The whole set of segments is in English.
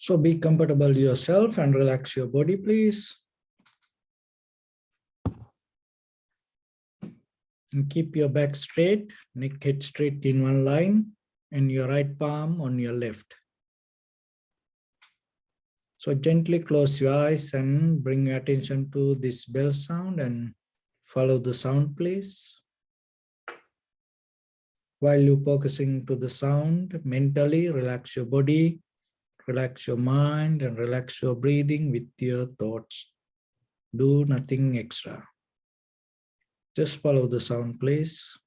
So be comfortable yourself and relax your body, please. And keep your back straight, neck head straight in one line, and your right palm on your left. So gently close your eyes and bring your attention to this bell sound and follow the sound, please. While you're focusing to the sound, mentally relax your body, relax your mind, and relax your breathing with your thoughts. Do nothing extra. Just follow the sound, please.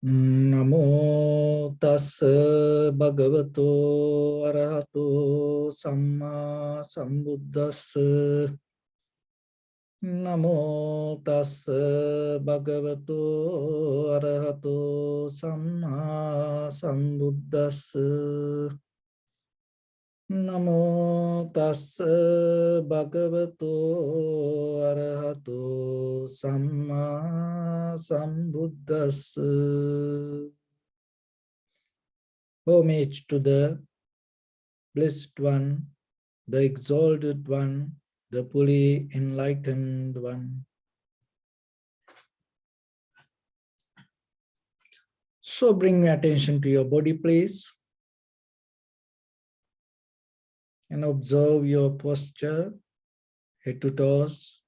Namo tassa bhagavato arahato samma sambuddhassa. Namo tassa bhagavato arahato samma sambuddhassa. Namo tassa bhagavato arahato samma sambuddhassa. Homage to the Blessed One, the Exalted One, the fully enlightened One. So bring your attention to your body, please. And observe your posture, head to toes.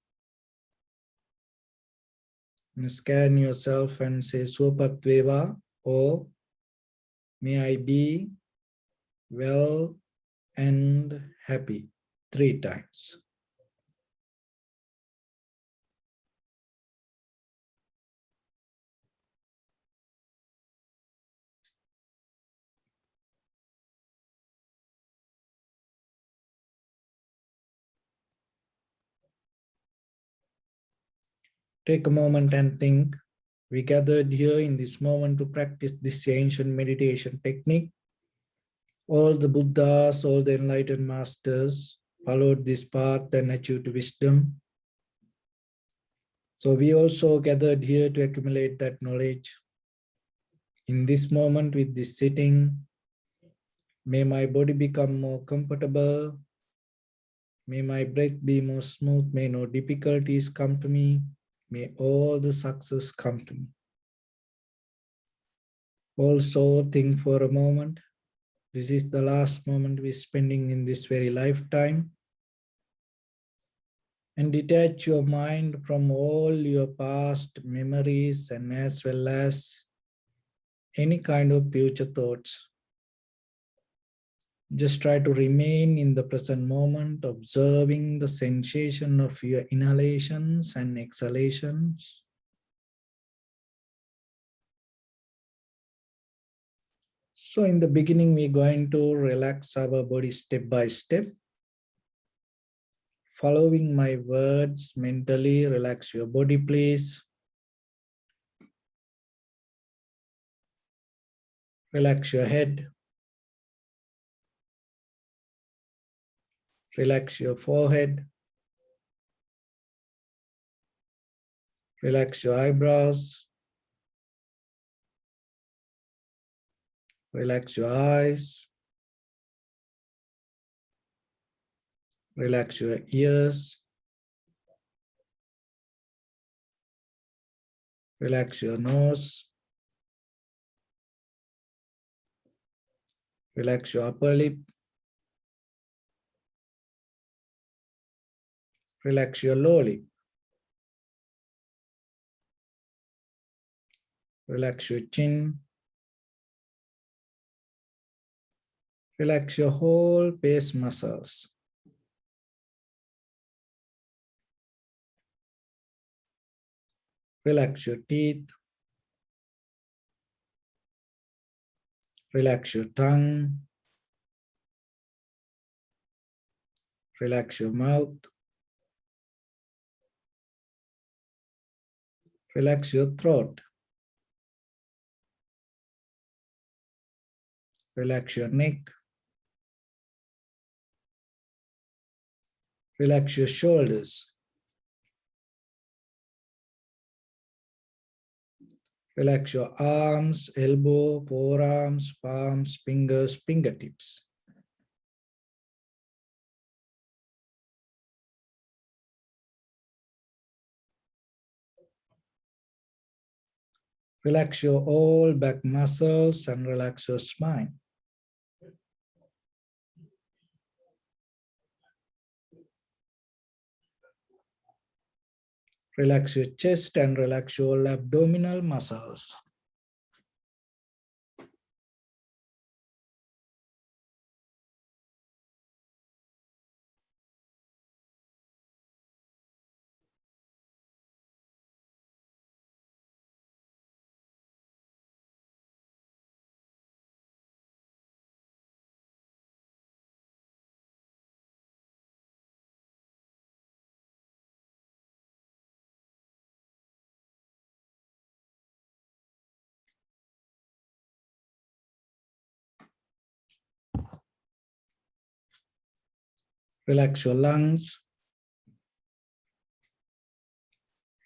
And scan yourself and say Swapatveva, or may I be well and happy 3 times. Take a moment and think. We gathered here in this moment to practice this ancient meditation technique. All the Buddhas, all the enlightened masters followed this path and achieved wisdom. So we also gathered here to accumulate that knowledge. In this moment with this sitting, may my body become more comfortable. May my breath be more smooth. May no difficulties come to me. May all the success come to me. Also think for a moment. This is the last moment we're spending in this very lifetime. And detach your mind from all your past memories and as well as any kind of future thoughts. Just try to remain in the present moment, observing the sensation of your inhalations and exhalations. So in the beginning, we're going to relax our body step by step. Following my words mentally, relax your body, please. Relax your head. Relax your forehead. Relax your eyebrows. Relax your eyes. Relax your ears. Relax your nose. Relax your upper lip. Relax your lower lip. Relax your chin. Relax your whole face muscles. Relax your teeth. Relax your tongue. Relax your mouth. Relax your throat. Relax your neck. Relax your shoulders. Relax your arms, elbow, forearms, palms, fingers, fingertips. Relax your all back muscles and relax your spine. Relax your chest and relax your abdominal muscles. Relax your lungs.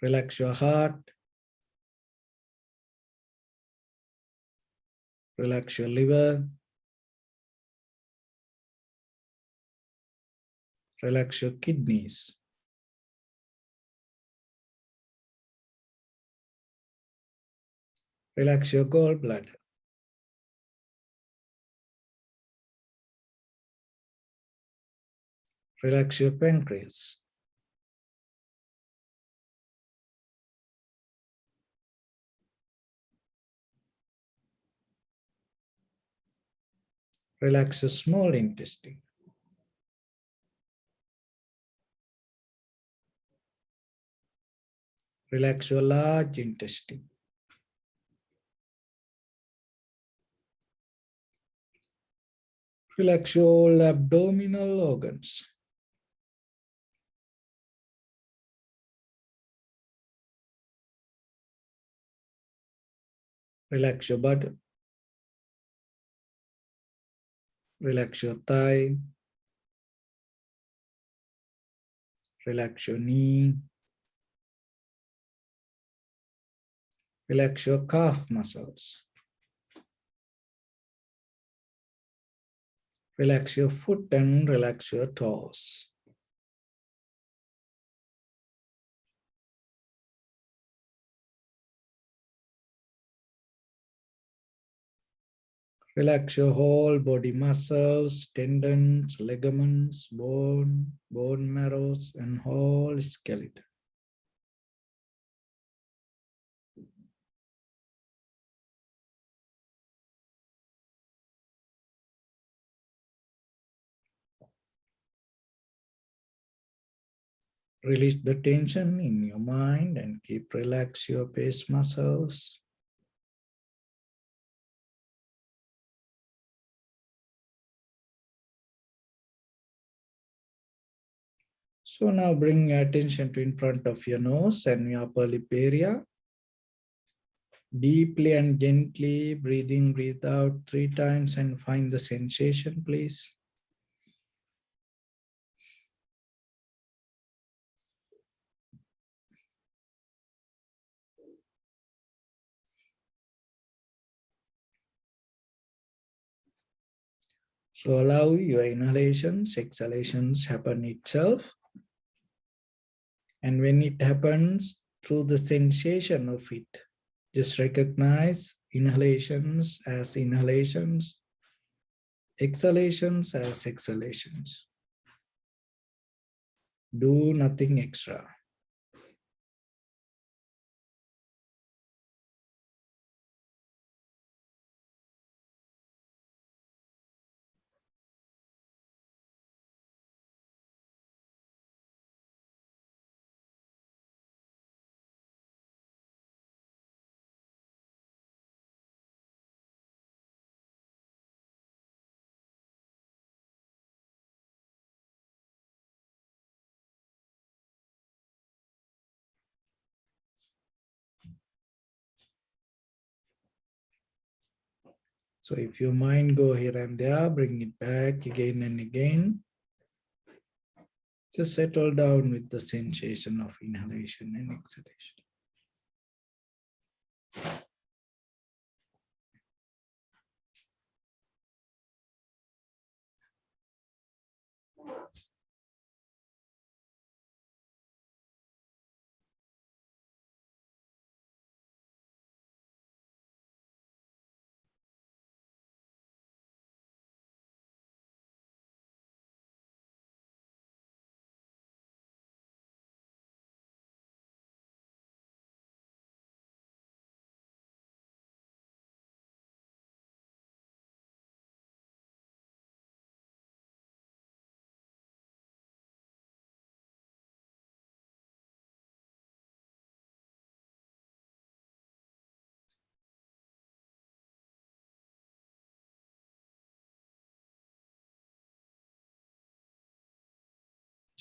Relax your heart. Relax your liver. Relax your kidneys. Relax your gallbladder. Relax your pancreas. Relax your small intestine. Relax your large intestine. Relax your all abdominal organs. Relax your butt. Relax your thigh. Relax your knee. Relax your calf muscles. Relax your foot and relax your toes. Relax your whole body muscles, tendons, ligaments, bone marrows, and whole skeleton. Release the tension in your mind and keep relax your face muscles. So now bring your attention to in front of your nose and your upper lip area. Deeply and gently breathe in, breathe out 3 times and find the sensation, please. So allow your inhalations, exhalations happen itself. And when it happens, through the sensation of it, just recognize inhalations as inhalations, exhalations as exhalations. Do nothing extra. So if your mind go here and there, bring it back again and again. Just settle down with the sensation of inhalation and exhalation.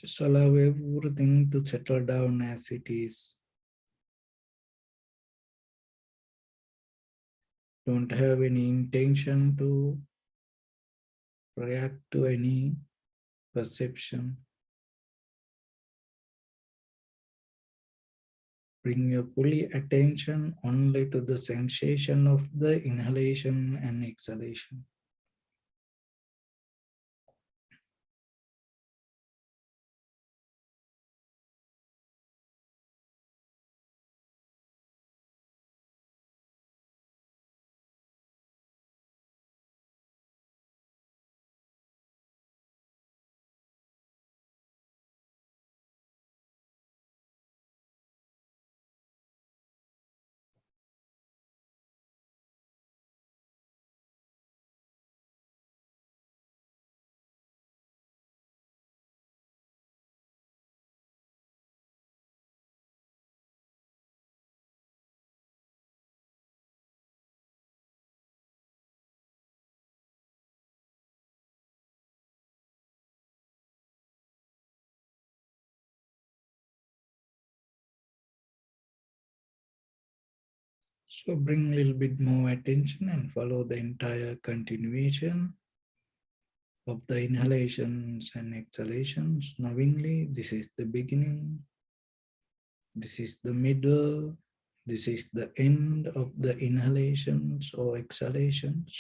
Just allow everything to settle down as it is. Don't have any intention to react to any perception. Bring your fully attention only to the sensation of the inhalation and exhalation. So bring a little bit more attention and follow the entire continuation of the inhalations and exhalations knowingly. This is the beginning. This is the middle. This is the end of the inhalations or exhalations.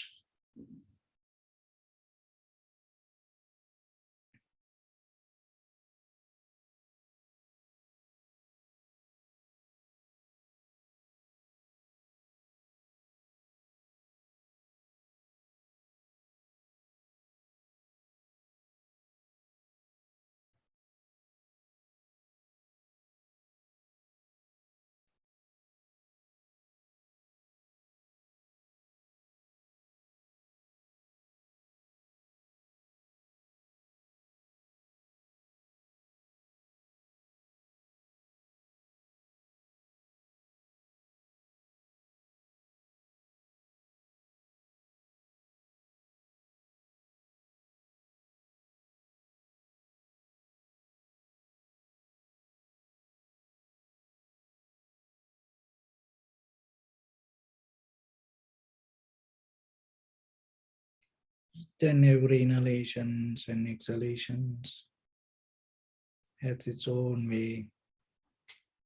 Then every inhalations and exhalations has its own way,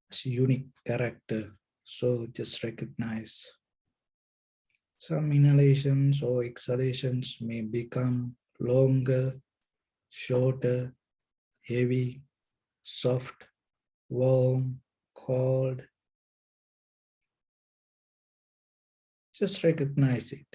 its unique character. So just recognize some inhalations or exhalations may become longer, shorter, heavy, soft, warm, cold. Just recognize it.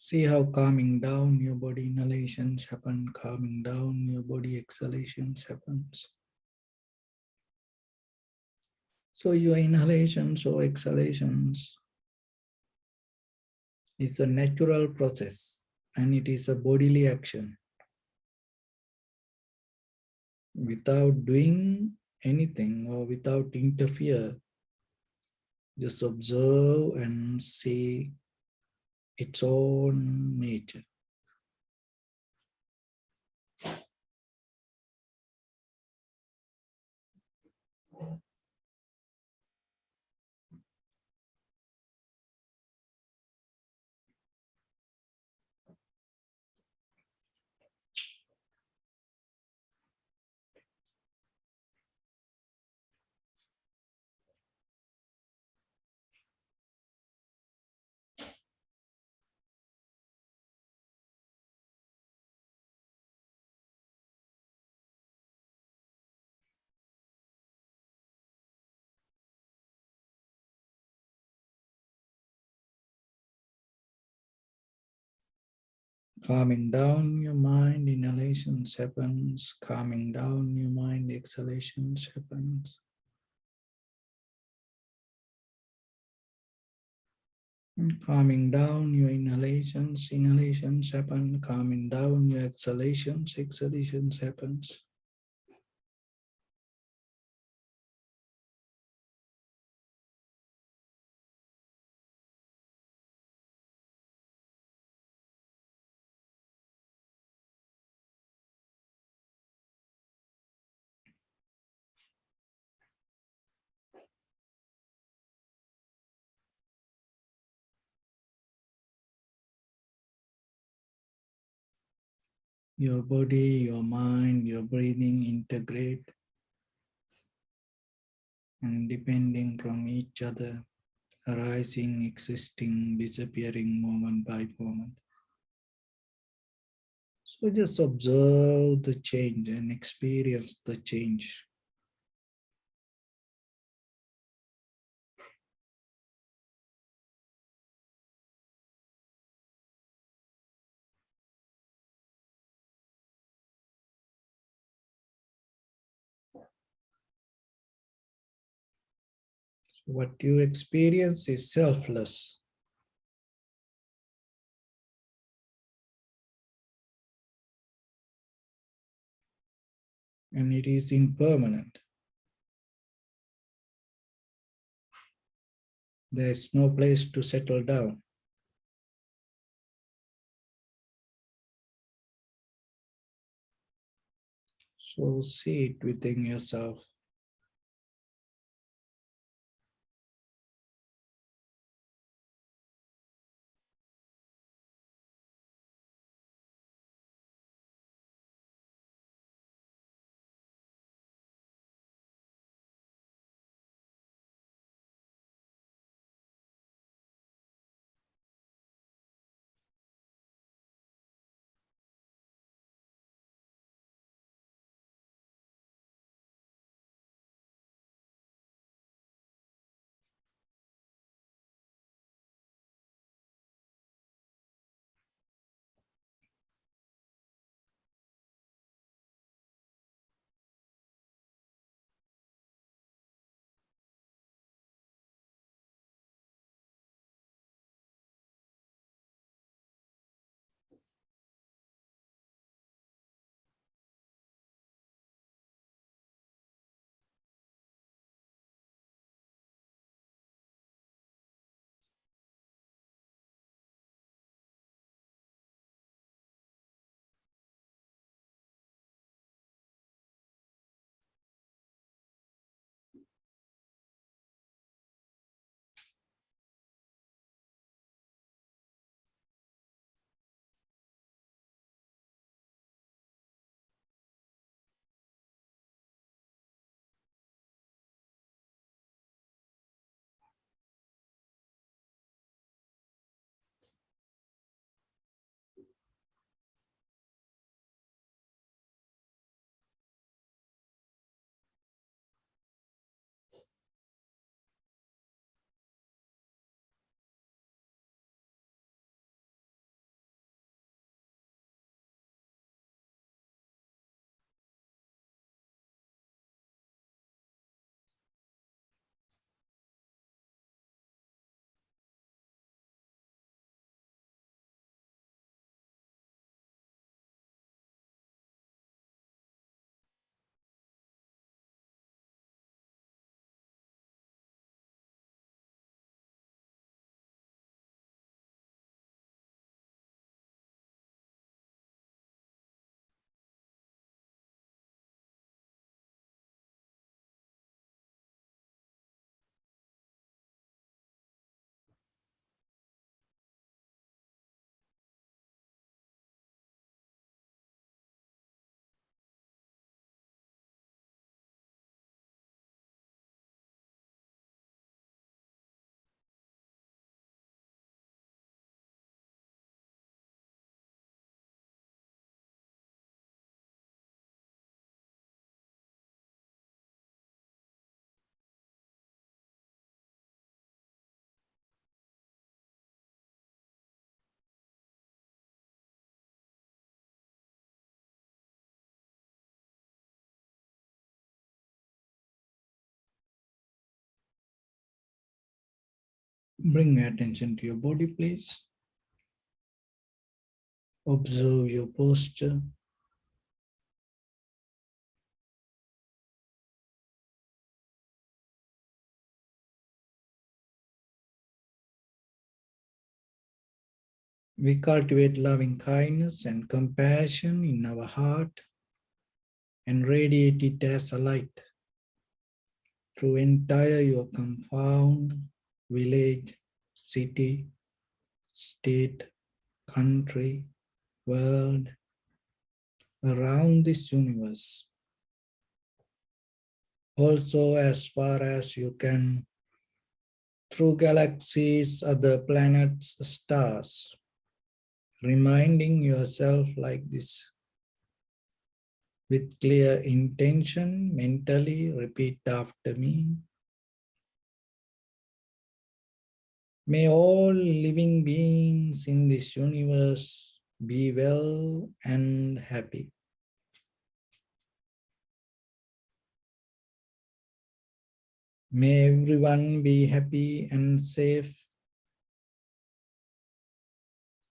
See how calming down your body inhalations happen, calming down your body exhalations happens. So your inhalations or exhalations is a natural process and it is a bodily action. Without doing anything or without interfere, just observe and see its own nature. Calming down your mind, inhalations happens. Calming down your mind, exhalations happens. And calming down your inhalations happen. Calming down your exhalations happens. Your body, your mind, your breathing integrate and depending from each other, arising, existing, disappearing moment by moment. So just observe the change and experience the change. So what you experience is selfless. And it is impermanent. There is no place to settle down. So see it within yourself. Bring your attention to your body, please. Observe your posture. We cultivate loving kindness and compassion in our heart and radiate it as a light through entire your compound, village, city, state, country, world, around this universe. Also, as far as you can, through galaxies, other planets, stars, reminding yourself like this. With clear intention, mentally repeat after me. May all living beings in this universe be well and happy. May everyone be happy and safe.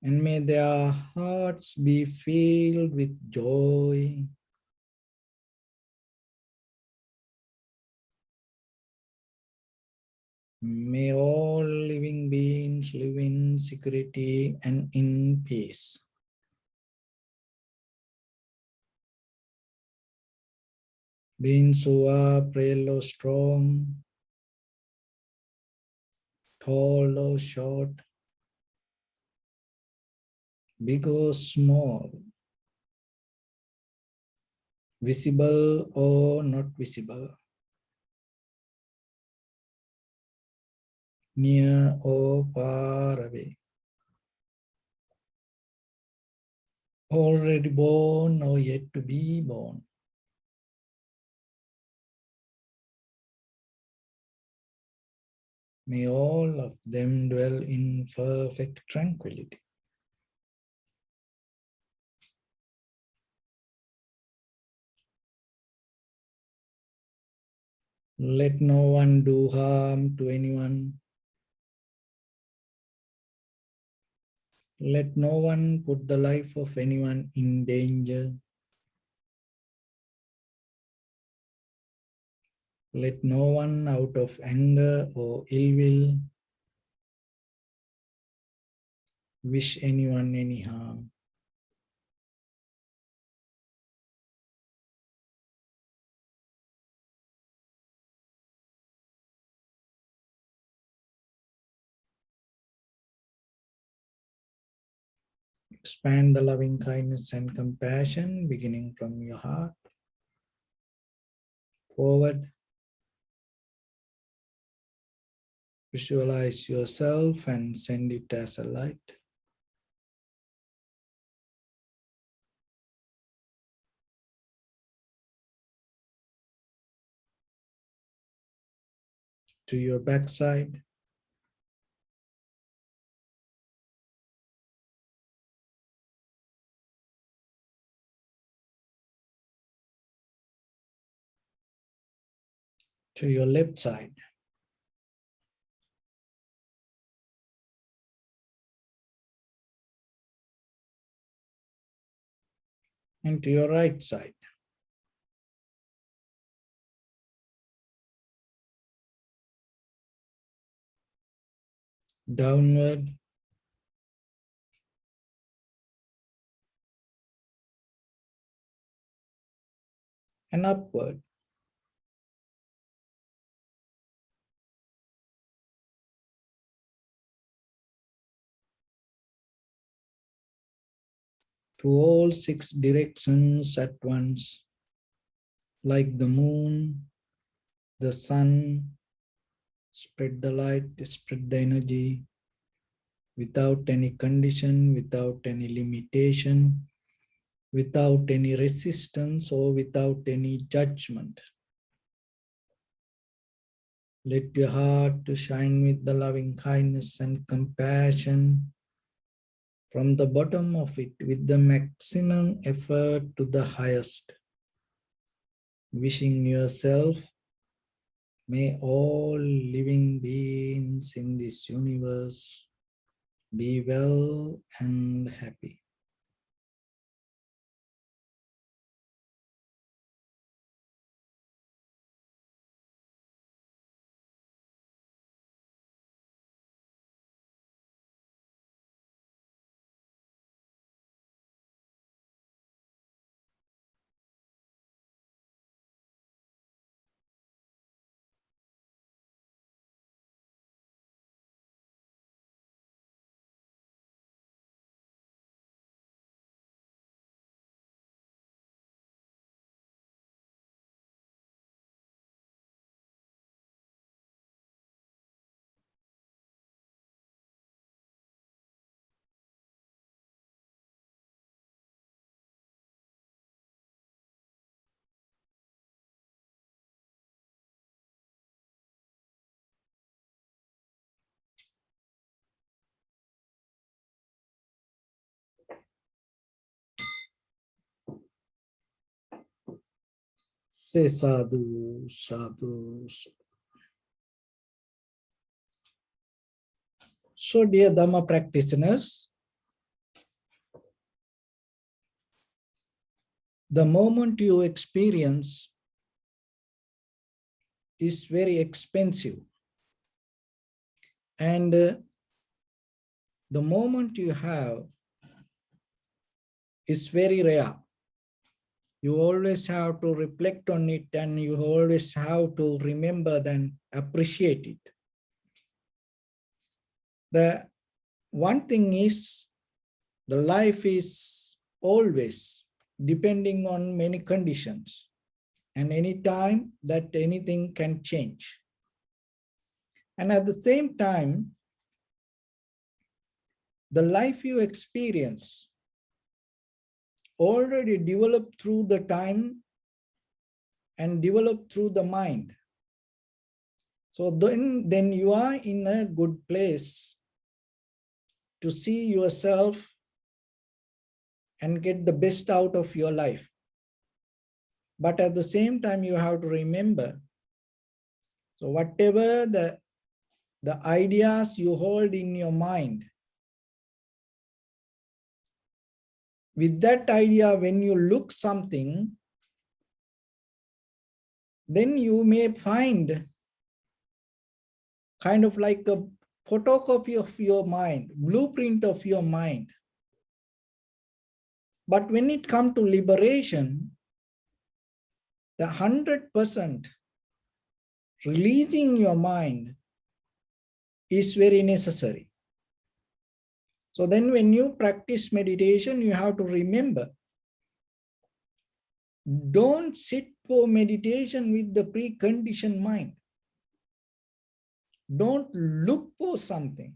And may their hearts be filled with joy. May all living beings live in security and in peace. Beings who are frail or strong, tall or short, big or small, visible or not visible, near or far away, already born or yet to be born. May all of them dwell in perfect tranquility. Let no one do harm to anyone. Let no one put the life of anyone in danger. Let no one out of anger or ill will wish anyone any harm. Expand the loving kindness and compassion beginning from your heart forward. Visualize yourself and send it as a light. To your backside. To your left side. And to your right side. Downward. And upward. To all 6 directions at once, like the moon, the sun, spread the light, spread the energy, without any condition, without any limitation, without any resistance or without any judgment. Let your heart to shine with the loving kindness and compassion from the bottom of it with the maximum effort to the highest. Wishing yourself May all living beings in this universe be well and happy. Say sadhu, sadhu. So, dear Dhamma practitioners, the moment you experience is very expensive, and the moment you have is very rare. You always have to reflect on it, and you always have to remember and appreciate it. The one thing is, the life is always depending on many conditions, and any time that anything can change. And at the same time, the life you experience already developed through the time and developed through the mind. So then you are in a good place to see yourself and get the best out of your life. But at the same time, you have to remember, so whatever the ideas you hold in your mind, with that idea, when you look something, then you may find kind of like a photocopy of your mind, blueprint of your mind. But when it comes to liberation, the 100% releasing your mind is very necessary. So then when you practice meditation, you have to remember, don't sit for meditation with the preconditioned mind. Don't look for something.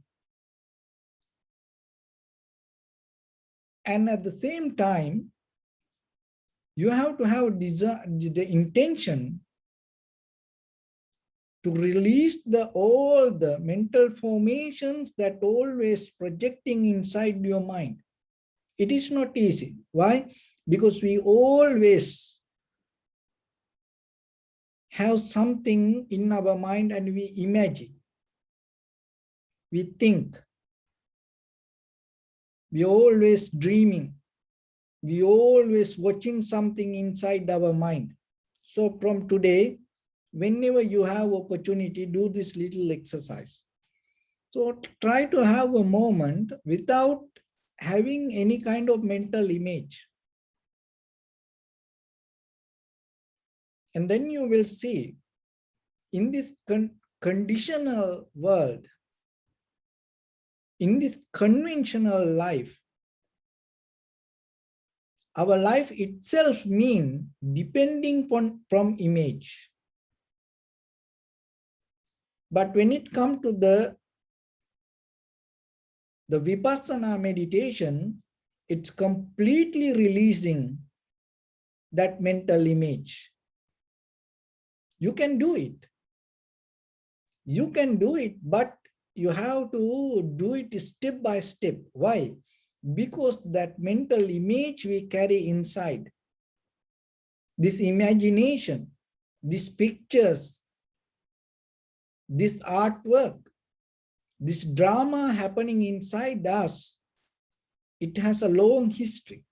And at the same time, you have to have the intention to release all the mental formations that always projecting inside your mind. It is not easy. Why? Because we always have something in our mind and we imagine, we think, we always dreaming, we always watching something inside our mind. So from today, whenever you have opportunity, do this little exercise. So try to have a moment without having any kind of mental image. And then you will see, in this conditional world, in this conventional life, our life itself means depending from image. But when it comes to the Vipassana meditation, it's completely releasing that mental image. You can do it. You can do it, but you have to do it step by step. Why? Because that mental image we carry inside, this imagination, these pictures, this artwork, this drama happening inside us, it has a long history.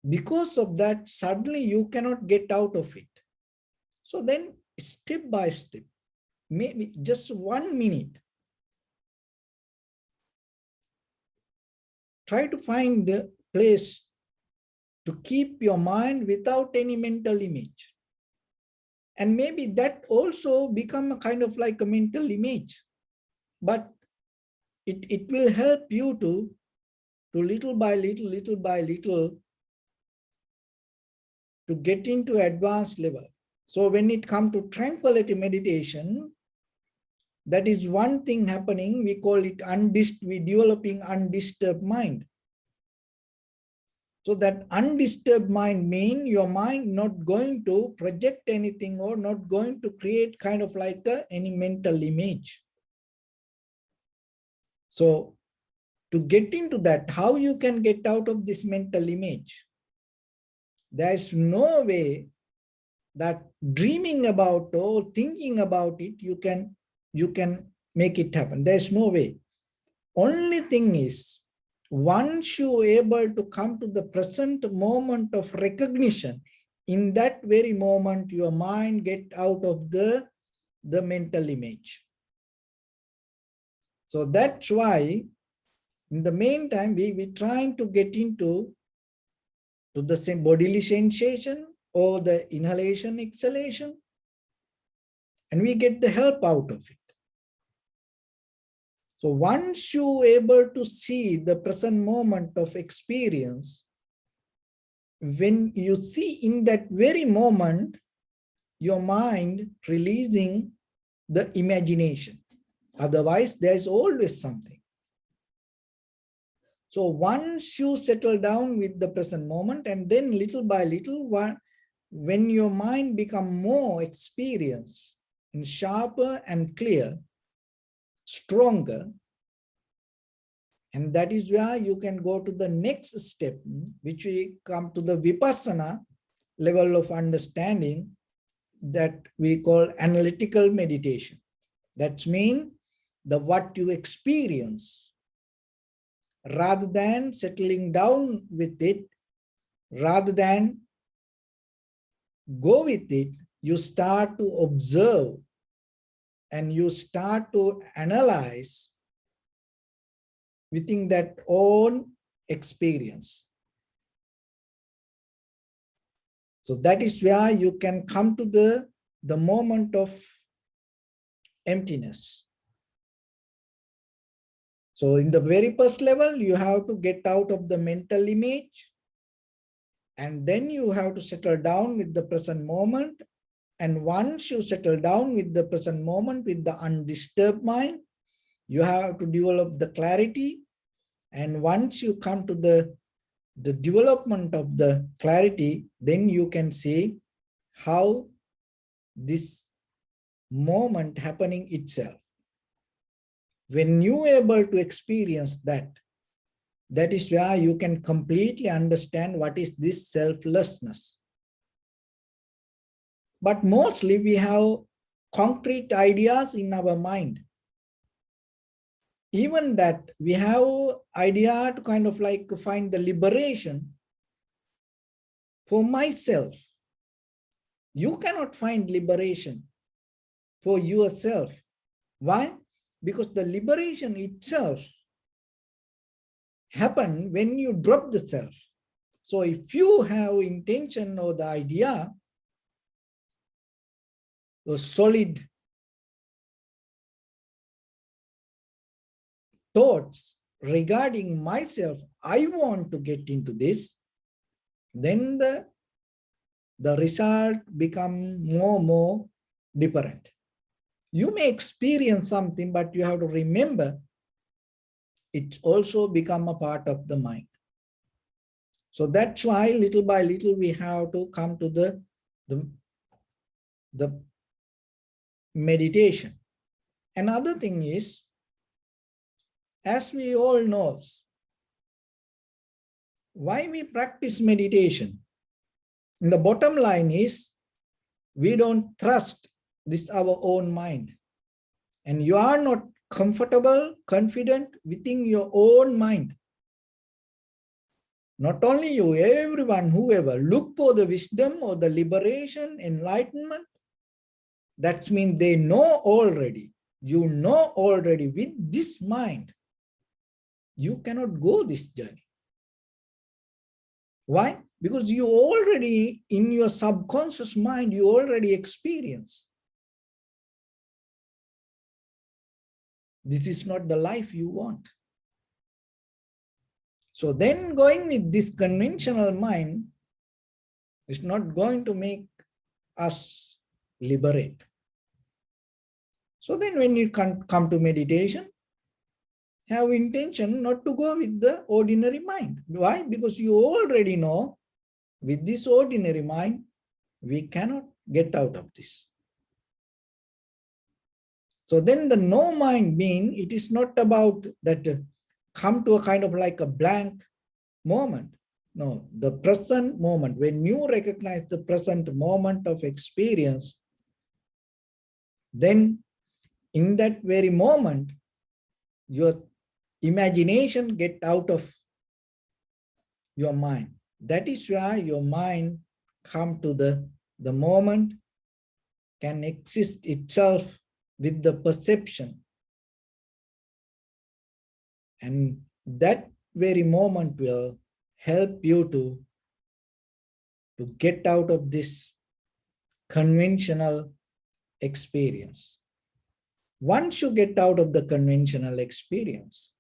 Because of that, suddenly you cannot get out of it. So then step by step, maybe just 1 minute, try to find a place to keep your mind without any mental image. And maybe that also become a kind of like a mental image, but it will help you to little by little, to get into advanced level. So when it comes to tranquility meditation, that is one thing happening. We call it we developing undisturbed mind. So that undisturbed mind means your mind not going to project anything or not going to create kind of like any mental image. So to get into that, how you can get out of this mental image? There is no way that dreaming about or thinking about it, you can make it happen. There's no way. Only thing is, once you are able to come to the present moment of recognition, in that very moment, your mind get out of the mental image. So that's why, in the meantime, we trying to get into the same bodily sensation or the inhalation, exhalation, and we get the help out of it. So once you are able to see the present moment of experience, when you see in that very moment, your mind releasing the imagination. Otherwise, there's always something. So once you settle down with the present moment, and then little by little, when your mind become more experienced and sharper and clear, stronger, and that is where you can go to the next step, which we come to the vipassana level of understanding, that we call analytical meditation. That means what you experience, rather than settling down with it, rather than go with it, you start to observe and you start to analyze within that own experience. So that is where you can come to the moment of emptiness. So in the very first level, you have to get out of the mental image, and then you have to settle down with the present moment. And once you settle down with the present moment, with the undisturbed mind, you have to develop the clarity. And once you come to the development of the clarity, then you can see how this moment happening itself. When you are able to experience that, that is where you can completely understand what is this selflessness. But mostly we have concrete ideas in our mind. Even that, we have idea to kind of like find the liberation for myself. You cannot find liberation for yourself. Why? Because the liberation itself happens when you drop the self. So if you have intention or the idea, or solid thoughts regarding myself, I want to get into this, then the result become more different. You may experience something, but you have to remember it's also become a part of the mind. So that's why little by little we have to come to the meditation. Another thing is, as we all know, why we practice meditation? And the bottom line is, we don't trust this our own mind. and you are not comfortable, confident within your own mind, not only you, everyone, whoever, look for the wisdom or the liberation, enlightenment, that means they know already. You know already with this mind, you cannot go this journey. Why? Because you already, in your subconscious mind, you already experience. This is not the life you want. So then going with this conventional mind is not going to make us liberate. So then when you come to meditation, have intention not to go with the ordinary mind. Why? Because you already know with this ordinary mind, we cannot get out of this. So then the no mind mean, it is not about that come to a kind of like a blank moment. No, the present moment, when you recognize the present moment of experience, then in that very moment, your imagination get out of your mind. That is why your mind come to the moment, can exist itself with the perception. And that very moment will help you to get out of this conventional experience. Once you get out of the conventional experience,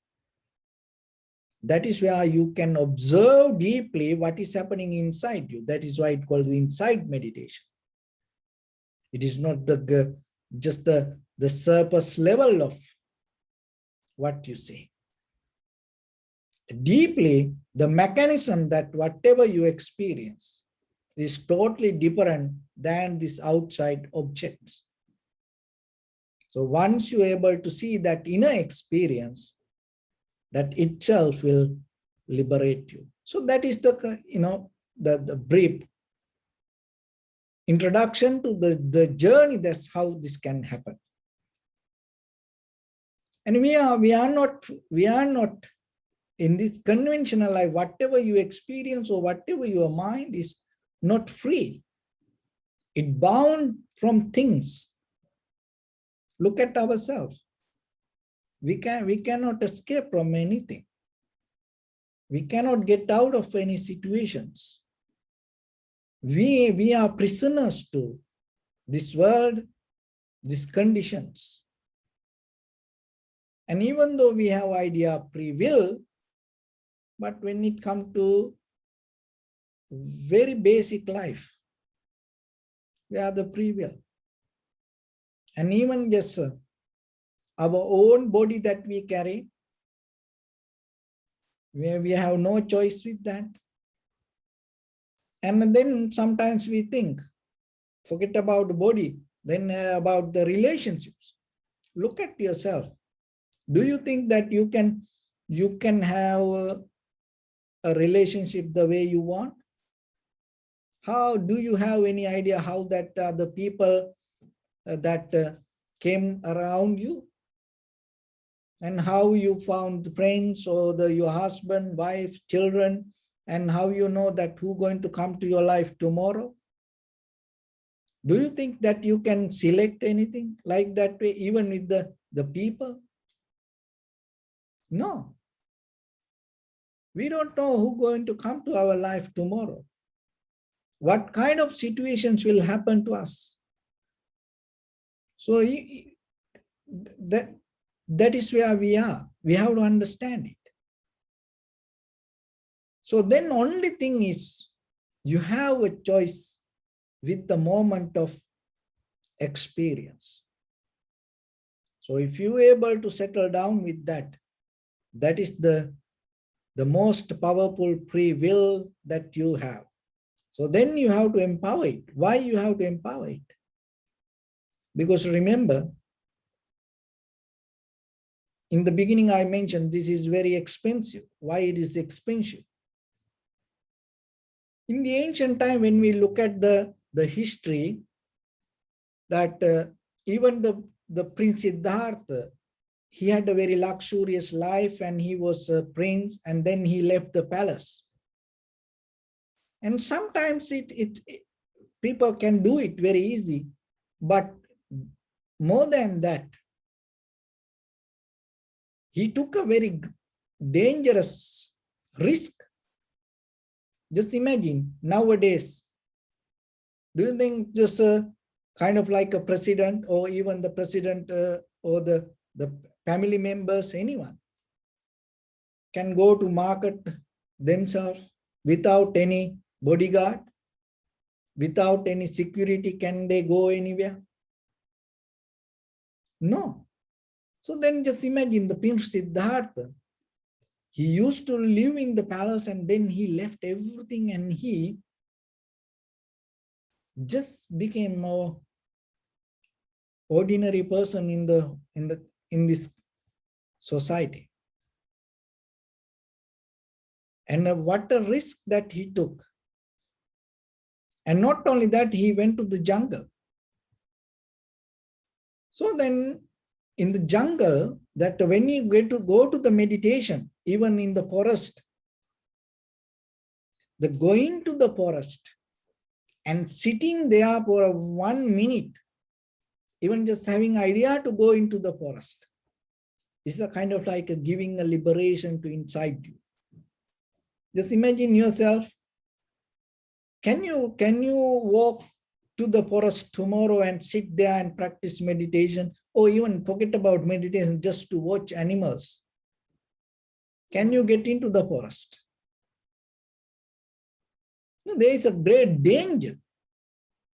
that is where you can observe deeply what is happening inside you. That is why it's called the inside meditation. It is not just the surface level of what you say. Deeply, the mechanism that whatever you experience is totally different than these outside objects. So once you're able to see that inner experience, that itself will liberate you. So that is the brief introduction to the journey. That's how this can happen. And we are not in this conventional life. Whatever you experience or whatever your mind is not free. It bound from things. Look at ourselves. We cannot escape from anything. We cannot get out of any situations. We are prisoners to this world, these conditions. And even though we have idea of free will, but when it comes to very basic life, we are the free will. And even just our own body that we carry, where we have no choice with that. And then sometimes we think, forget about the body, then about the relationships. Look at yourself. Do you think that you can have a relationship the way you want? How do you have any idea how that the people that came around you, and how you found friends or your husband, wife, children, and how you know that who's going to come to your life tomorrow? Do you think that you can select anything like that way, even with the people? No. We don't know who's going to come to our life tomorrow. What kind of situations will happen to us? So that is where we are. We have to understand it. So then only thing is, you have a choice with the moment of experience. So if you are able to settle down with that, that is the most powerful free will that you have. So then you have to empower it. Why you have to empower it? Because remember, in the beginning I mentioned this is very expensive. Why it is expensive? In the ancient time, when we look at the history, that even the Prince Siddhartha, he had a very luxurious life and he was a prince, and then he left the palace. And sometimes people can do it very easy, but more than that, he took a very dangerous risk. Just imagine nowadays, do you think just kind of like a president or even the president or the family members, anyone can go to market themselves without any bodyguard, without any security? Can they go anywhere? No. So then just imagine the Prince Siddhartha. He used to live in the palace and then he left everything and he just became a ordinary person in this society. And what a risk that he took. And not only that, he went to the jungle. So then in the jungle, that when you go to the meditation, even in the forest, the going to the forest and sitting there for 1 minute, even just having idea to go into the forest, is a kind of like giving a liberation to inside you. Just imagine yourself. Can you walk to the forest tomorrow and sit there and practice meditation, or even forget about meditation, just to watch animals? Can you get into the forest? No, there is a great danger.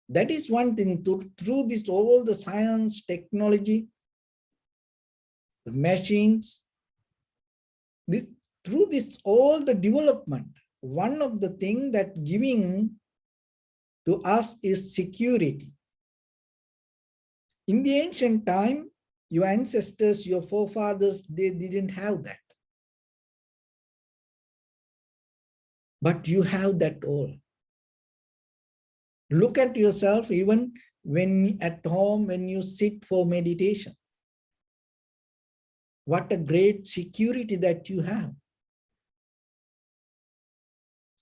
That is one thing. Through this, all the science, technology, the machines, through this, all the development, one of the things that giving to us is security. In the ancient time, your ancestors, your forefathers, they didn't have that. But you have that all. Look at yourself, even when at home, when you sit for meditation. What a great security that you have.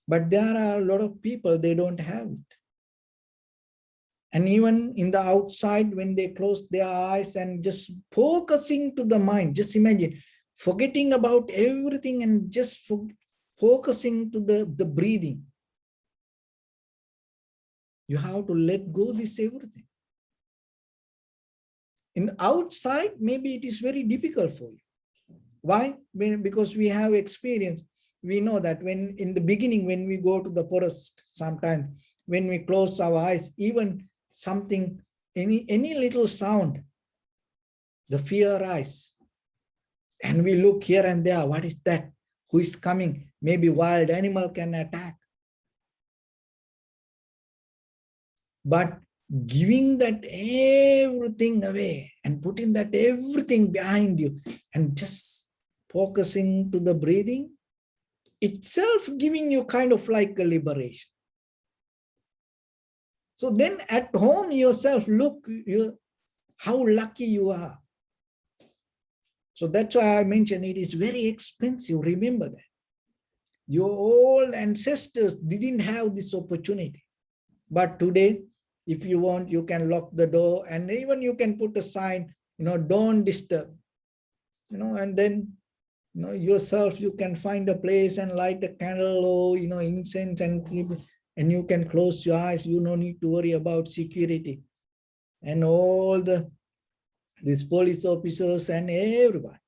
But there are a lot of people, they don't have it. And even in the outside, when they close their eyes and just focusing to the mind, just imagine, forgetting about everything and just focusing to the breathing. You have to let go this everything. In the outside, maybe it is very difficult for you. Why? Because we have experience. We know that when in the beginning, when we go to the forest, sometimes when we close our eyes, even something, any little sound, the fear arises. And we look here and there, what is that? Who is coming? Maybe wild animal can attack. But giving that everything away and putting that everything behind you and just focusing to the breathing, itself giving you kind of like a liberation. So then at home yourself, look how lucky you are. So that's why I mentioned it is very expensive. Remember that. Your old ancestors didn't have this opportunity. But today, if you want, you can lock the door and even you can put a sign, don't disturb, and then, yourself, you can find a place and light a candle or, incense and keep it, and you can close your eyes. You don't need to worry about security and all these police officers and everyone.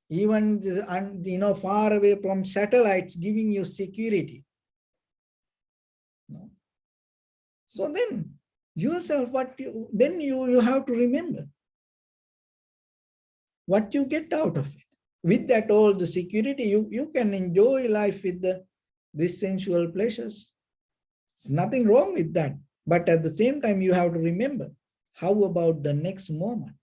Even, far away from satellites giving you security. So then yourself, you have to remember what you get out of it. With that, all the security, you can enjoy life with these sensual pleasures. There's nothing wrong with that. But at the same time, you have to remember, how about the next moment?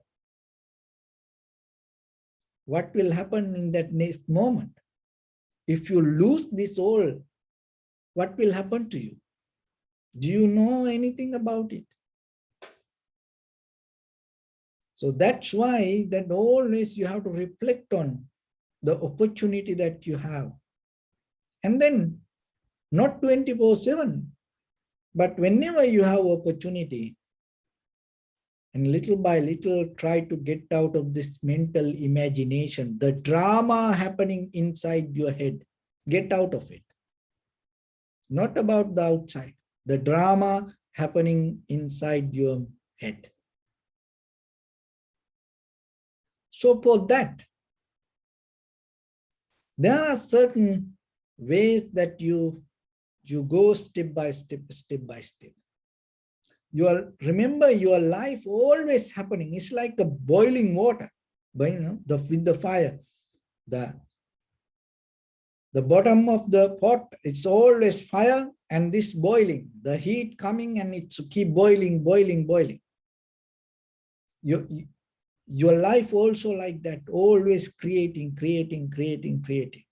What will happen in that next moment? If you lose this all, what will happen to you? Do you know anything about it? So that's why that always you have to reflect on the opportunity that you have. And then not 24/7, but whenever you have opportunity, and little by little try to get out of this mental imagination, the drama happening inside your head. Get out of it. Not about the outside, the drama happening inside your head. So for that, there are certain ways that you go step by step, step by step. Remember your life always happening. It's like a boiling water, with the fire. The bottom of the pot, it's always fire and this boiling, the heat coming and it's keep boiling, boiling, boiling. Your life also like that, always creating, creating, creating, creating.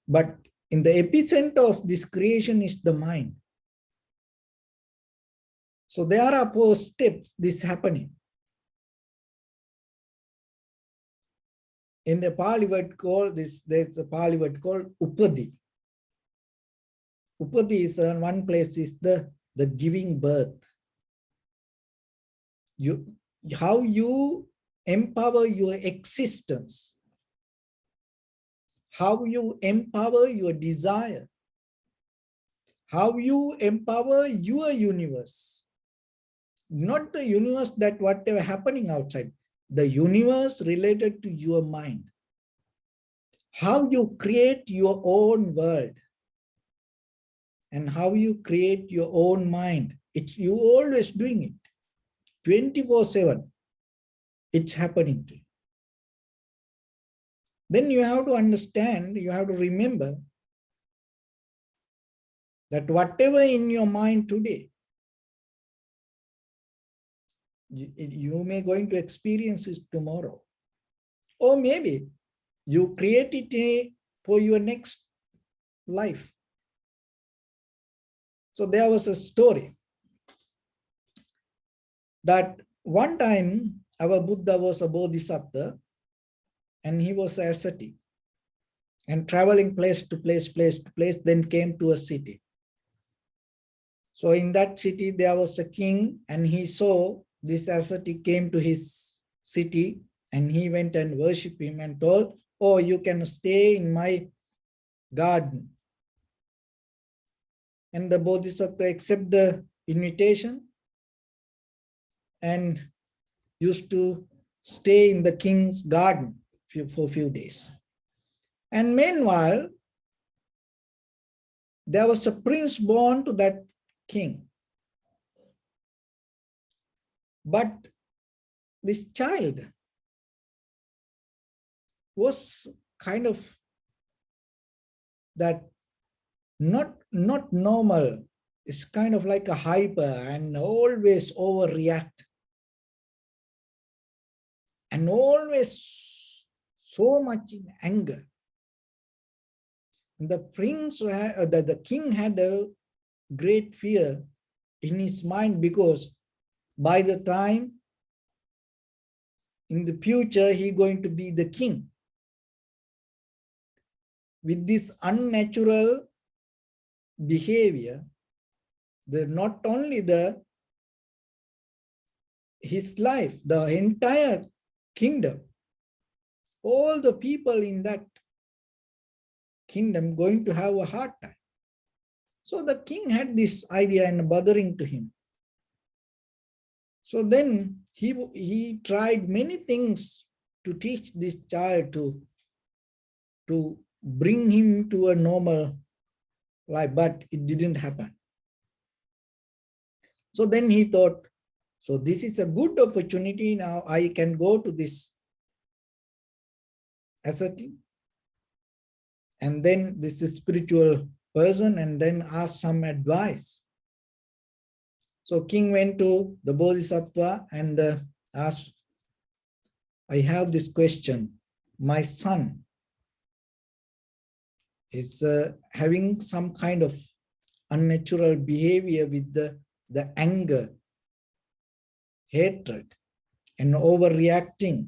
But in the epicenter of this creation is the mind. So there are 4 steps this happening. In the Pali word called there's a Pali word called Upadi. Upadi is one place is the giving birth. How you empower your existence, how you empower your desire, how you empower your universe. Not the universe that whatever happening outside, the universe related to your mind. How you create your own world and how you create your own mind. You always doing it 24/7. It's happening to you. Then you have to understand, you have to remember that whatever in your mind today, you may going to experience it tomorrow. Or maybe you create it for your next life. So there was a story that one time our Buddha was a bodhisattva and he was ascetic and traveling place to place, then came to a city. So in that city, there was a king and he saw this ascetic came to his city and he went and worshiped him and told, oh, you can stay in my garden. And the bodhisattva accepted the invitation and used to stay in the king's garden for a few days. And meanwhile, there was a prince born to that king. But this child was kind of that not normal. It's kind of like a hyper and always overreact. And always so much in anger. And the prince, the king had a great fear in his mind because by the time in the future he going to be the king. With this unnatural behavior, not only his life, the entire kingdom, all the people in that kingdom going to have a hard time. So the king had this idea and bothering to him. So then he tried many things to teach this child to bring him to a normal life, but it didn't happen. So then he thought, so this is a good opportunity. Now I can go to this ascetic and then this spiritual person and then ask some advice. So king went to the bodhisattva and asked, I have this question. My son is having some kind of unnatural behavior with the anger hatred and overreacting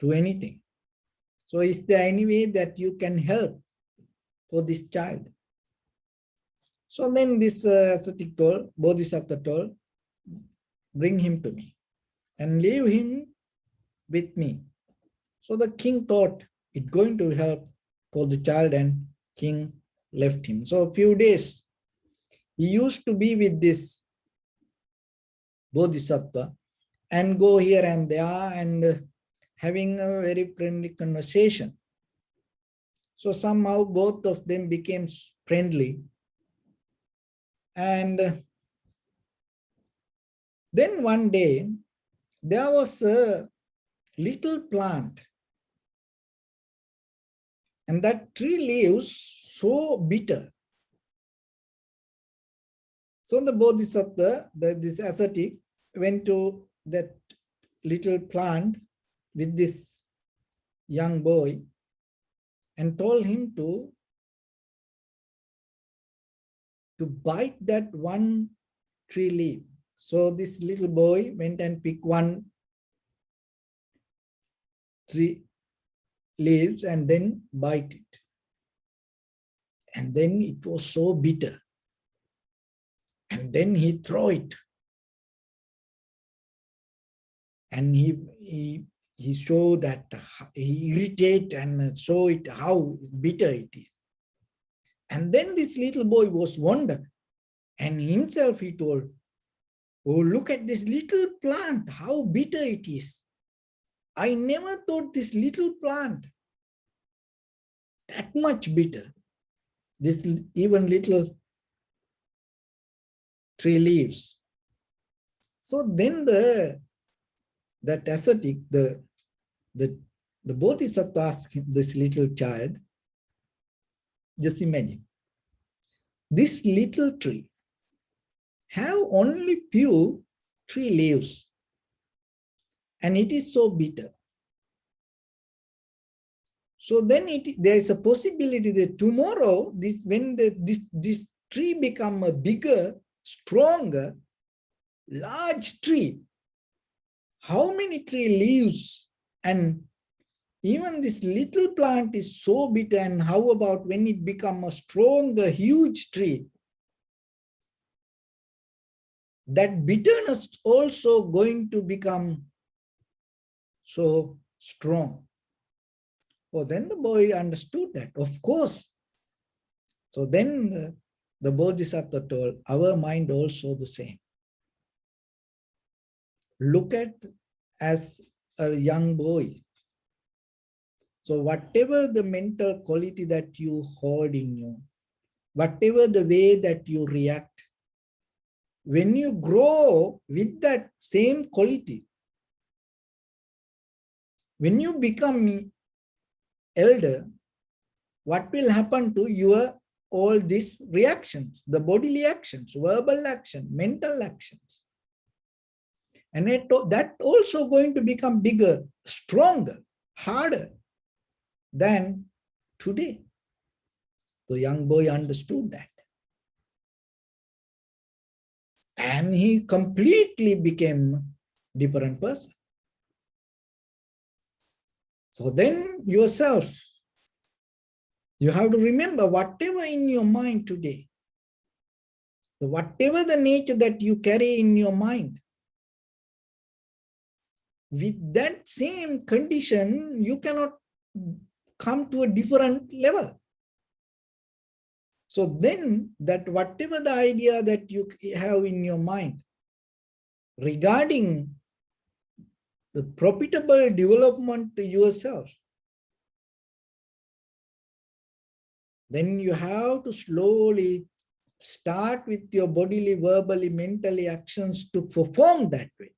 to anything. So is there any way that you can help for this child? So then this ascetic told, Bodhisattva told, bring him to me and leave him with me. So the king thought it's going to help for the child, and king left him. So a few days, he used to be with this Bodhisattva and go here and there and having a very friendly conversation. So somehow both of them became friendly. And then one day, there was a little plant, and that tree leaves so bitter. So the Bodhisattva, this ascetic, went to that little plant with this young boy and told him to bite that one tree leaf. So this little boy went and picked one tree leaves and then bite it. And then it was so bitter. And then he threw it. And he showed that he irritated and showed it how bitter it is. And then this little boy was wondered. And himself he told, oh, look at this little plant, how bitter it is. I never thought this little plant that much bitter. This even little tree leaves. So then that ascetic, the Bodhisattva asked this little child, just imagine, this little tree have only few tree leaves, and it is so bitter. So then there is a possibility that tomorrow, when this tree become a bigger, stronger, large tree, how many tree leaves, and even this little plant is so bitter, and how about when it become a stronger, huge tree? That bitterness also going to become so strong. Oh, then the boy understood that, of course. So then the Bodhisattva told, our mind also the same. Look at as a young boy. So whatever the mental quality that you hold in you, whatever the way that you react, when you grow with that same quality, when you become elder, what will happen to your all these reactions, the bodily actions, verbal action, mental actions? And that also going to become bigger, stronger, harder than today. The young boy understood that. And he completely became a different person. So then yourself, you have to remember whatever in your mind today, whatever the nature that you carry in your mind, with that same condition, you cannot come to a different level. So then that whatever the idea that you have in your mind regarding the profitable development to yourself, then you have to slowly start with your bodily, verbally, mentally actions to perform that way.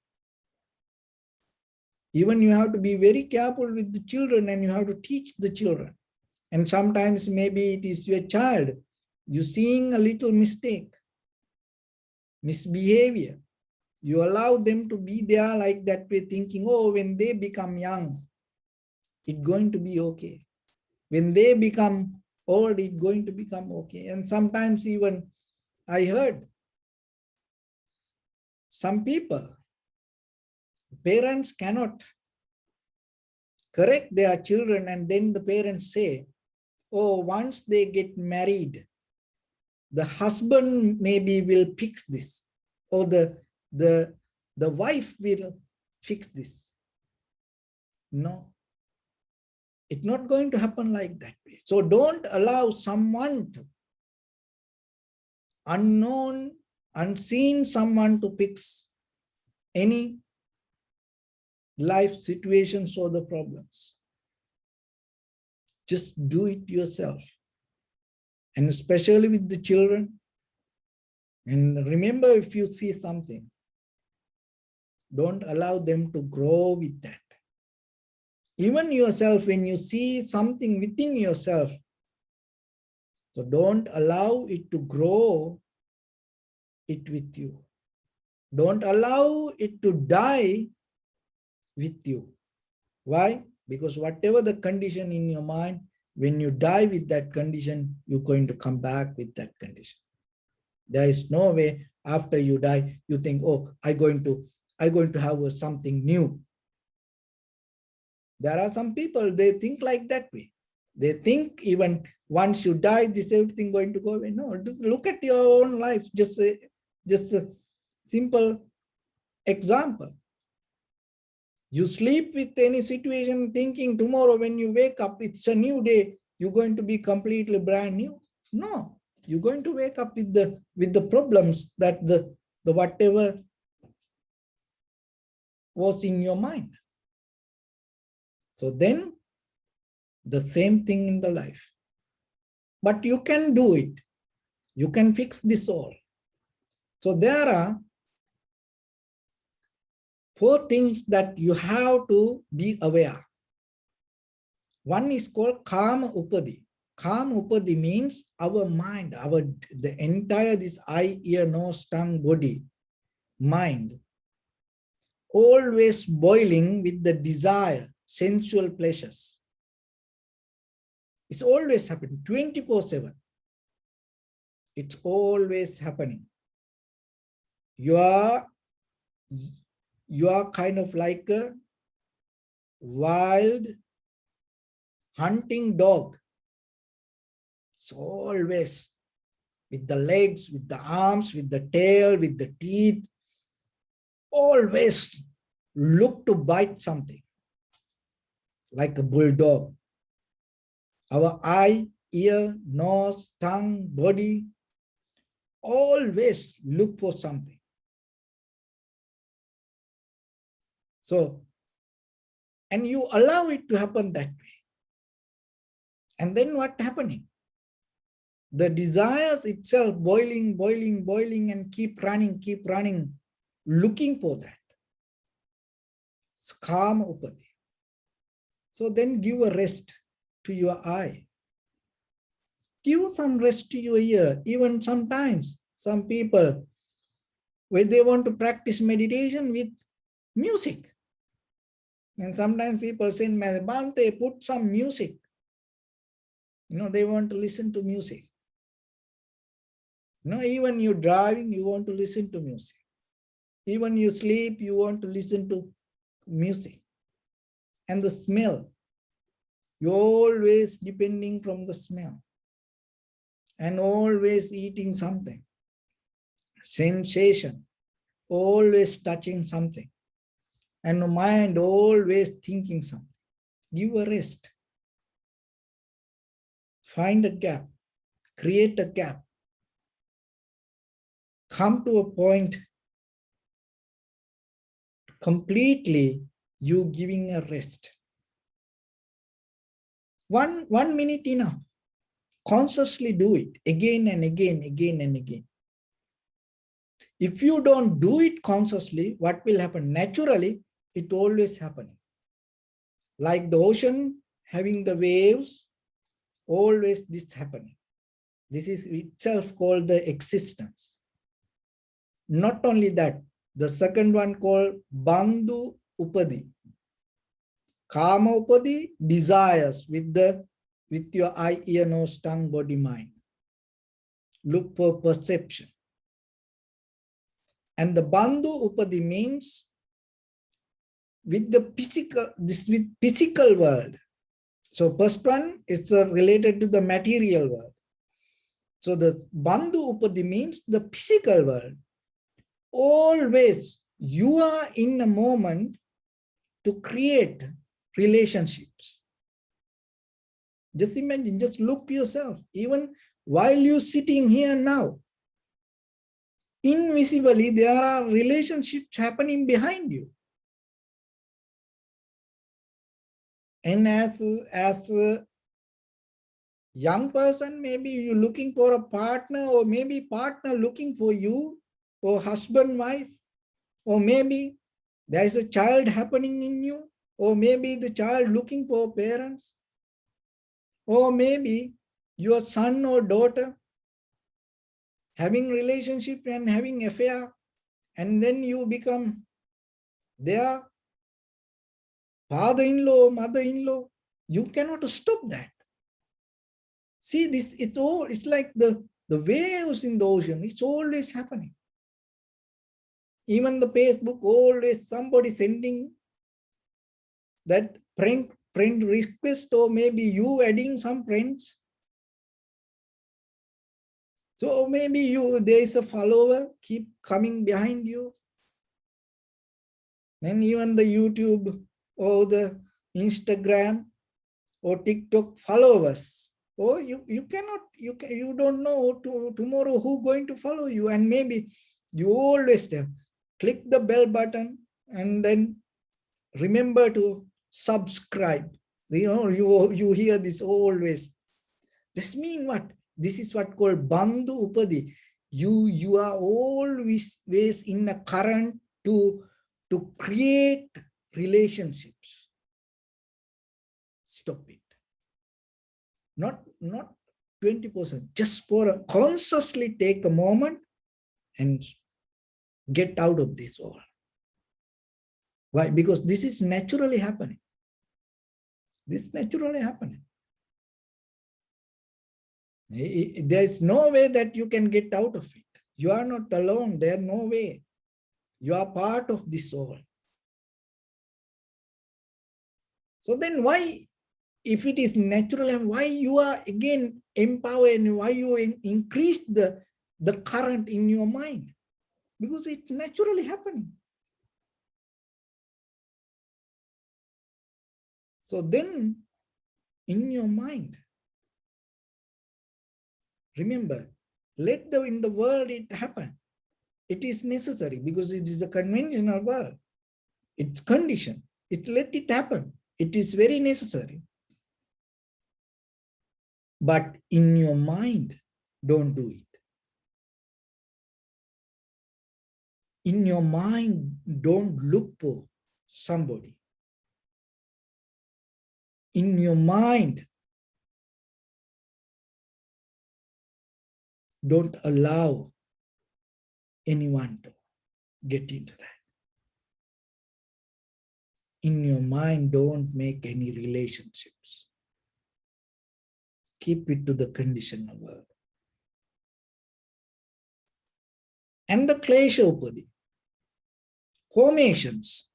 Even you have to be very careful with the children, and you have to teach the children. And sometimes maybe it is your child, you seeing a little mistake, misbehavior. You allow them to be there like that way, thinking, oh, when they become young, it's going to be okay. When they become old, it's going to become okay. And sometimes even I heard some people, Parents cannot correct their children, and then the parents say, oh, once they get married, the husband maybe will fix this, or the wife will fix this. No, it's not going to happen like that way. So don't allow someone to, unknown, unseen someone to fix any life situations or the problems. Just do it yourself. And especially with the children. And remember, if you see something, don't allow them to grow with that. Even yourself, when you see something within yourself, so don't allow it to grow it with you. Don't allow it to die with you. Why? Because whatever the condition in your mind, when you die with that condition, you're going to come back with that condition. There is no way after you die, you think, oh, I'm going to have something new. There are some people, they think like that way. They think even once you die, this everything going to go away. No, look at your own life. Just a simple example. You sleep with any situation thinking tomorrow when you wake up, it's a new day, you're going to be completely brand new. No, you're going to wake up with the problems that the whatever was in your mind. So then the same thing in the life. But you can do it. You can fix this all. So there are 4 things that you have to be aware. One is called Kama Upadi. Kama Upadi means our mind, the entire this eye, ear, nose, tongue, body, mind, always boiling with the desire, sensual pleasures. It's always happening, 24/7. It's always happening. You are kind of like a wild hunting dog. It's always with the legs, with the arms, with the tail, with the teeth, always look to bite something, like a bulldog. Our eye, ear, nose, tongue, body, always look for something. So, and you allow it to happen that way. And then what happening? The desires itself boiling, boiling, boiling, and keep running, looking for that. It's Kama Upadi. So then give a rest to your eye. Give some rest to your ear. Even sometimes, some people, when they want to practice meditation with music. And sometimes people say, Bhante, put some music. They want to listen to music. Even you driving, you want to listen to music. Even you sleep, you want to listen to music. And the smell, you're always depending from the smell. And always eating something. Sensation, always touching something. And the mind always thinking something. Give a rest. Find a gap. Create a gap. Come to a point completely you giving a rest. One minute enough. Consciously do it again and again, again and again. If you don't do it consciously, what will happen? Naturally, it always happening. Like the ocean having the waves, always this happening. This is itself called the existence. Not only that, the second one called Bandhu Upadi. Kama Upadi, desires with your eye, ear, nose, tongue, body, mind. Look for perception. And the Bandhu Upadi means with the physical world. So first one is related to the material world. So the Bandhu Upadi means the physical world. Always you are in a moment to create relationships. Just imagine, just look yourself, even while you're sitting here now, invisibly there are relationships happening behind you. And as a young person, maybe you're looking for a partner, or maybe partner looking for you, or husband, wife, or maybe there is a child happening in you, or maybe the child looking for parents, or maybe your son or daughter having relationship and having affair, and then you become their father-in-law, mother-in-law. You cannot stop that. See, this, it's like the waves in the ocean. It's always happening. Even the Facebook, always somebody sending that friend request, or maybe you adding some friends. So maybe there is a follower keep coming behind you. And even the YouTube or the Instagram or TikTok followers. Or you don't know tomorrow who going to follow you. And maybe you always click the bell button and then remember to subscribe. You hear this always. This means what? This is what called Bandhu Upadi. You are always in a current to create relationships. Stop it. Not 20%. Just consciously take a moment and get out of this world. Why? Because this is naturally happening. This is naturally happening. There is no way that you can get out of it. You are not alone. There is no way. You are part of this soul. So then why, if it is natural, why you are again empowered and why you increase the current in your mind? Because it's naturally happening. So then in your mind, remember, let in the world it happen. It is necessary because it is a conventional world. It's conditioned. Let it happen. It is very necessary. But in your mind, don't do it. In your mind, don't look for somebody. In your mind, don't allow anyone to get into that. In your mind, don't make any relationships. Keep it to the conditional world. And the klesha upadi, formations,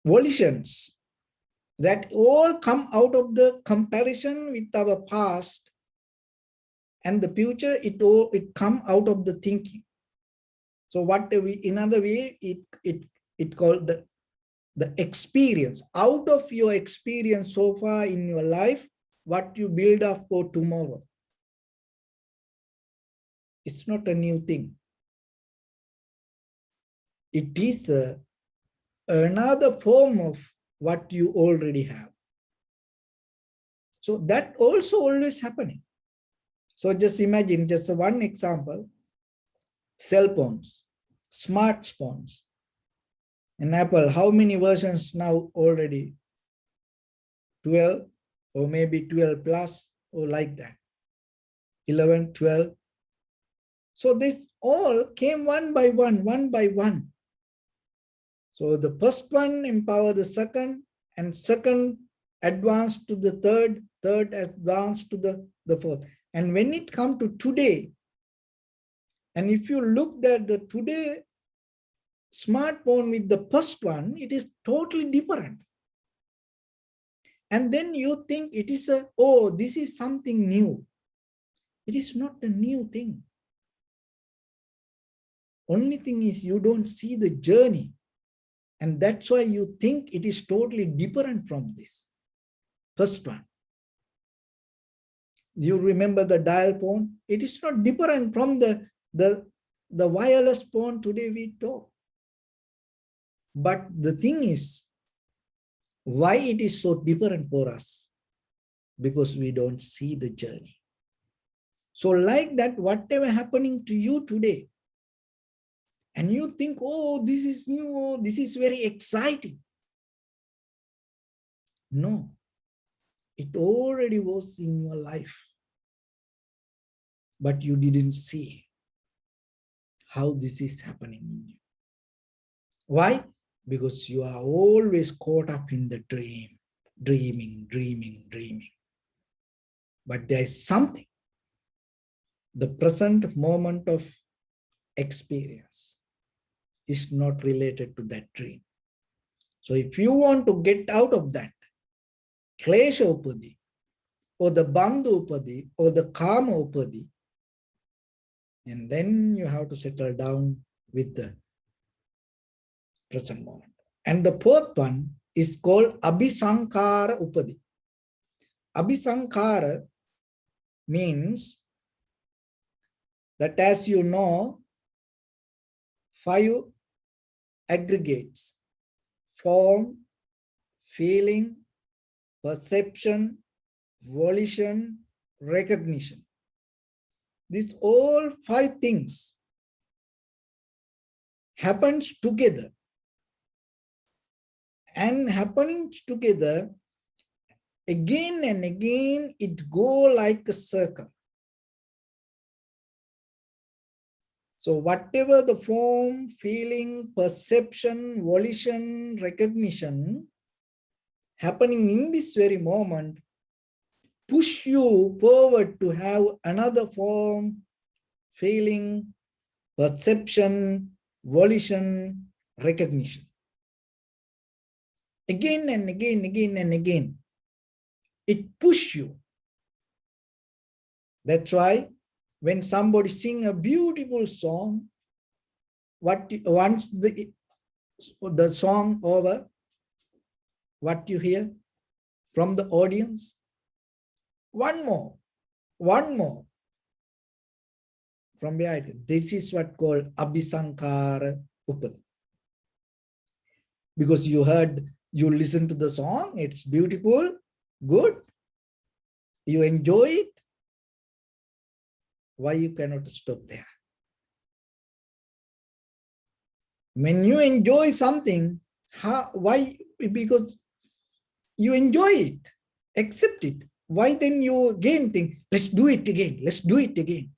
volitions, that all come out of the comparison with our past and the future. It come out of the thinking. So what we, in other way, it called the experience. Out of your experience so far in your life, what you build up for tomorrow. It's not a new thing. It is another form of what you already have. So that also always happening. So just imagine, just one example, cell phones, smartphones. In Apple, how many versions now already? 12 or maybe 12 plus or like that. 11, 12. So this all came one by one. So the first one empowered the second, and second advanced to the third advanced to the fourth. And when it comes to today, and if you look at the today, smartphone with the first one, it is totally different. And then you think it is oh, this is something new. It is not a new thing. Only thing is you don't see the journey. And that's why you think it is totally different from this first one. You remember the dial phone? It is not different from the wireless phone today we talk. But the thing is, why it is so different for us? Because we don't see the journey. So like that, whatever happening to you today, and you think, oh, this is new, this is very exciting. No, it already was in your life, but you didn't see how this is happening in you. Why? Because you are always caught up in the dreaming. But there is something, the present moment of experience is not related to that dream. So if you want to get out of that klesha upadi, or the bandhu upadi, or the kama upadi, and then you have to settle down with the present moment. And the fourth one is called abhisankara upadi. Abhisankara means that, as you know, 5 aggregates: form, feeling, perception, volition, recognition. These all 5 things happens together, and happening together again and again, it go like a circle. So whatever the form, feeling, perception, volition, recognition happening in this very moment, push you forward to have another form, feeling, perception, volition, recognition. Again and again, it pushes you. That's why when somebody sing a beautiful song, once the song over, what you hear from the audience? One more from behind. This is what called abhisankara upadi. Because you listen to the song, it's beautiful, good, you enjoy it. Why you cannot stop there? When you enjoy something, why? Because you enjoy it, accept it. Why then you again think, let's do it again, let's do it again?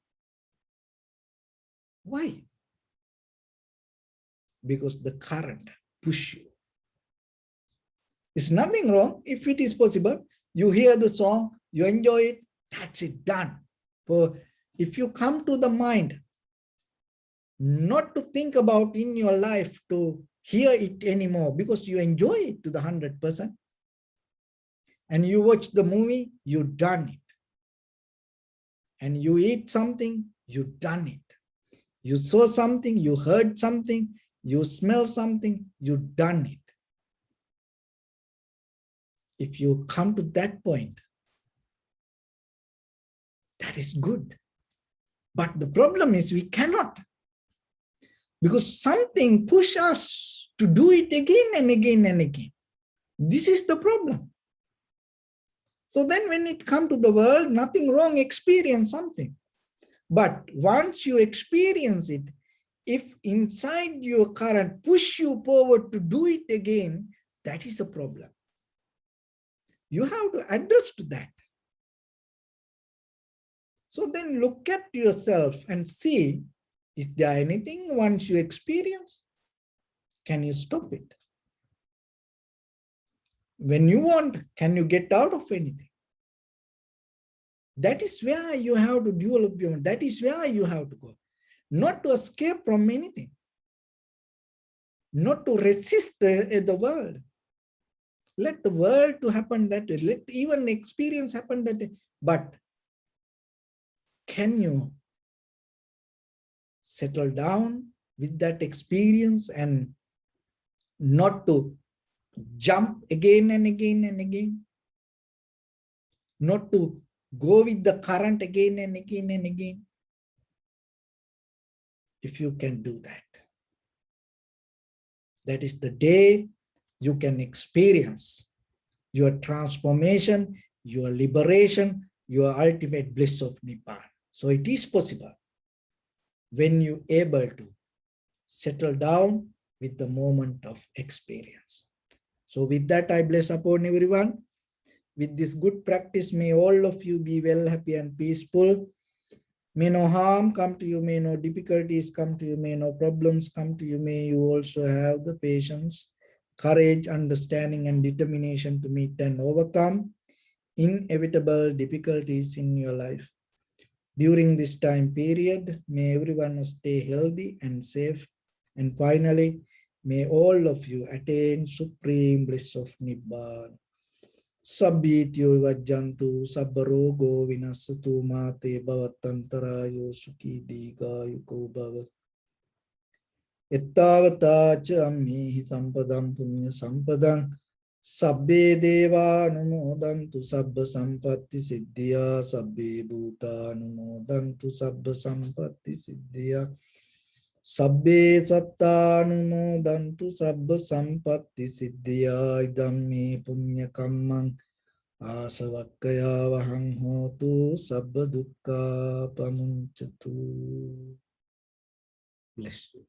Why? Because the current push you. It's nothing wrong if it is possible. You hear the song, you enjoy it, that's it, done. For if you come to the mind, not to think about in your life to hear it anymore, because you enjoy it to the 100%, and you watch the movie, you done it. And you eat something, you done it. You saw something, you heard something, you smell something, you done it. If you come to that point, that is good. But the problem is we cannot, because something pushes us to do it again and again and again. This is the problem. So then when it comes to the world, nothing wrong, experience something. But once you experience it, if inside your current push you forward to do it again, that is a problem. You have to address to that. So then look at yourself and see, is there anything once you experience? Can you stop it? When you want, can you get out of anything? That is where you have to develop your mind. That is where you have to go. Not to escape from anything. not to resist the world. Let the world to happen that way. Let even experience happen that way. But can you settle down with that experience and not to jump again and again and again? Not to go with the current again and again and again? If you can do that, that is the day you can experience your transformation, your liberation, your ultimate bliss of Nibbana. So it is possible when you able to settle down with the moment of experience. So with that, I bless upon everyone. With this good practice, may all of you be well, happy and peaceful. May no harm come to you, may no difficulties come to you, may no problems come to you, may you also have the patience, courage, understanding and determination to meet and overcome inevitable difficulties in your life. During this time period, may everyone stay healthy and safe. And finally, may all of you attain supreme bliss of Nibbana. Sabbityo vajjantu sabbarogo vinasatu mate bhavatantarayo sukhi digayuko bhavat. Ettavata cha ammihi sampadam punya sampadam sabbe deva anumodantu sabba sampatti siddhya sabbe bhuta anumodantu sabba sampatti siddhya sabbe satta anumodantu sabba sampatti siddhya idammi punya kammang Asavakkaya vahang hotu sabba dukkha pamunchatu. Bless you.